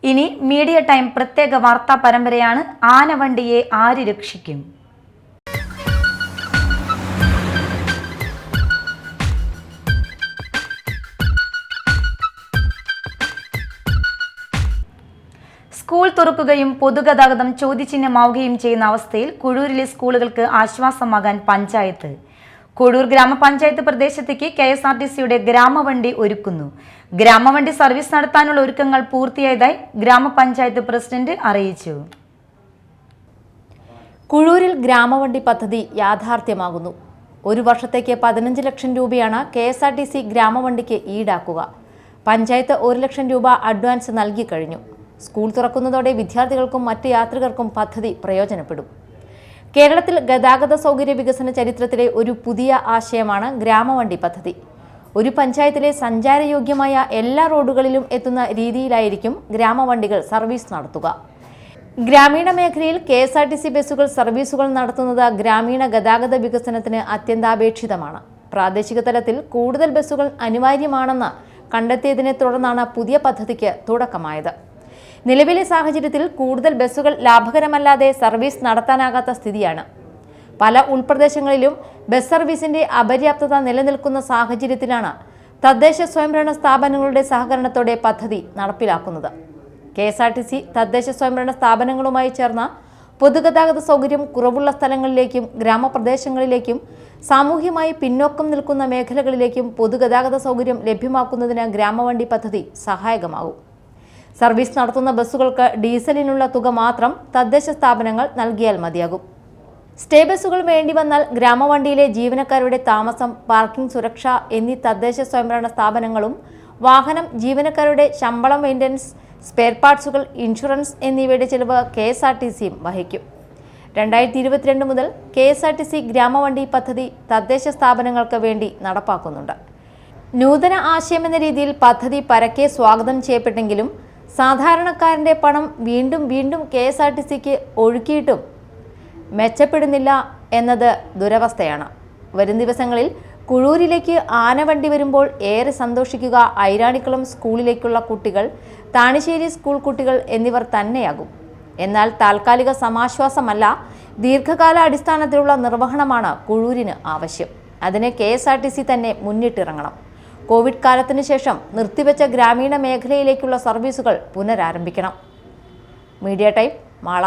ഇനി media time പ്രത്യേക വാർത്താ പരമ്പരയാണ് ആനവണ്ടിയെ ആര് രക്ഷിക്കും. സ്കൂൾ തുറക്കുകയും പൊതുഗതാഗതം ചോദ്യചിഹ്നമാവുകയും ചെയ്യുന്ന അവസ്ഥയിൽ കുഴൂരിലെ സ്കൂളുകൾക്ക് ആശ്വാസമാകാൻ പഞ്ചായത്ത്. കൊടൂർ ഗ്രാമപഞ്ചായത്ത് പ്രദേശത്തേക്ക് KSRTCയുടെ ഗ്രാമവണ്ടി ഒരുക്കുന്നു. ഗ്രാമവണ്ടി സർവീസ് നടത്താനുള്ള ഒരുക്കങ്ങൾ പൂർത്തിയായതായി ഗ്രാമപഞ്ചായത്ത് പ്രസിഡന്റ് അറിയിച്ചു. കുഴൂരിൽ ഗ്രാമവണ്ടി പദ്ധതി യാഥാർത്ഥ്യമാകുന്നു. ഒരു വർഷത്തേക്ക് 15 ലക്ഷം രൂപയാണ് KSRTC ഗ്രാമവണ്ടിക്ക് ഈടാക്കുക. പഞ്ചായത്ത് 1 ലക്ഷം രൂപ അഡ്വാൻസ് നൽകി കഴിഞ്ഞു. സ്കൂൾ തുറക്കുന്നതോടെ വിദ്യാർത്ഥികൾക്കും മറ്റ് യാത്രികർക്കും പദ്ധതി പ്രയോജനപ്പെടും. കേരളത്തിൽ ഗതാഗത സൗകര്യ വികസന ചരിത്രത്തിലെ ഒരു പുതിയ ആശയമാണ് ഗ്രാമവണ്ടി പദ്ധതി. ഒരു പഞ്ചായത്തിലെ സഞ്ചാരയോഗ്യമായ എല്ലാ റോഡുകളിലും എത്തുന്ന രീതിയിലായിരിക്കും ഗ്രാമവണ്ടികൾ സർവീസ് നടത്തുക. ഗ്രാമീണ മേഖലയിൽ KSRTC ബസ്സുകൾ സർവീസുകൾ നടത്തുന്നത് ഗ്രാമീണ ഗതാഗത വികസനത്തിന് അത്യന്താപേക്ഷിതമാണ്. പ്രാദേശിക തലത്തിൽ കൂടുതൽ ബസ്സുകൾ അനിവാര്യമാണെന്ന് കണ്ടെത്തിയതിനെ തുടർന്നാണ് പുതിയ പദ്ധതിക്ക് തുടക്കമായത്. നിലവിലെ സാഹചര്യത്തിൽ കൂടുതൽ ബസ്സുകൾ ലാഭകരമല്ലാതെ സർവീസ് നടത്താനാകാത്ത സ്ഥിതിയാണ്. പല ഉൾപ്രദേശങ്ങളിലും ബസ് സർവീസിന്റെ അപര്യാപ്തത നിലനിൽക്കുന്ന സാഹചര്യത്തിലാണ് തദ്ദേശ സ്വയംഭരണ സ്ഥാപനങ്ങളുടെ സഹകരണത്തോടെ പദ്ധതി നടപ്പിലാക്കുന്നത്. KSRTC തദ്ദേശ സ്വയംഭരണ സ്ഥാപനങ്ങളുമായി ചേർന്ന പൊതുഗതാഗത സൗകര്യം കുറവുള്ള സ്ഥലങ്ങളിലേക്കും ഗ്രാമപ്രദേശങ്ങളിലേക്കും സാമൂഹ്യമായി പിന്നോക്കം നിൽക്കുന്ന മേഖലകളിലേക്കും പൊതുഗതാഗത സൗകര്യം ലഭ്യമാക്കുന്നതിന് ഗ്രാമവണ്ടി പദ്ധതി സഹായകമാകും. സർവീസ് നടത്തുന്ന ബസ്സുകൾക്ക് ഡീസലിനുള്ള തുക മാത്രം തദ്ദേശ സ്ഥാപനങ്ങൾ നൽകിയാൽ മതിയാകും. സ്റ്റേ ബസ്സുകൾ വേണ്ടി വന്നാൽ ഗ്രാമവണ്ടിയിലെ ജീവനക്കാരുടെ താമസം, പാർക്കിംഗ്, സുരക്ഷ എന്നീ തദ്ദേശ സ്വയംഭരണ സ്ഥാപനങ്ങളും വാഹനം, ജീവനക്കാരുടെ ശമ്പളം, മെയിൻ്റനൻസ്, സ്പെയർ പാർട്സുകൾ, ഇൻഷുറൻസ് എന്നിവയുടെ ചെലവ് KSRTCയും വഹിക്കും. 2022 മുതൽ KSRTC ഗ്രാമവണ്ടി പദ്ധതി തദ്ദേശ സ്ഥാപനങ്ങൾക്ക് വേണ്ടി നടപ്പാക്കുന്നുണ്ട്. നൂതന ആശയമെന്ന രീതിയിൽ പദ്ധതി പരക്കെ സ്വാഗതം ചെയ്യപ്പെട്ടെങ്കിലും സാധാരണക്കാരന്റെ പണം വീണ്ടും KSRTCക്ക് ഒഴുക്കിയിട്ടും മെച്ചപ്പെടുന്നില്ല എന്നത് ദുരവസ്ഥയാണ്. വരും ദിവസങ്ങളിൽ കുഴൂരിലേക്ക് ആനവണ്ടി വരുമ്പോൾ ഏറെ സന്തോഷിക്കുക ഐരാണിക്കുളം സ്കൂളിലേക്കുള്ള കുട്ടികൾ, താണിശ്ശേരി സ്കൂൾ കുട്ടികൾ എന്നിവർ തന്നെയാകും. എന്നാൽ താൽക്കാലിക സമാശ്വാസമല്ല, ദീർഘകാല അടിസ്ഥാനത്തിലുള്ള നിർവഹണമാണ് കുഴൂരിന് ആവശ്യം. അതിന് KSRTC തന്നെ മുന്നിട്ടിറങ്ങണം. കോവിഡ് കാലത്തിന് ശേഷം നിർത്തിവെച്ച ഗ്രാമീണ മേഖലയിലേക്കുള്ള സർവീസുകൾ പുനരാരംഭിക്കണം. Media time, Mala.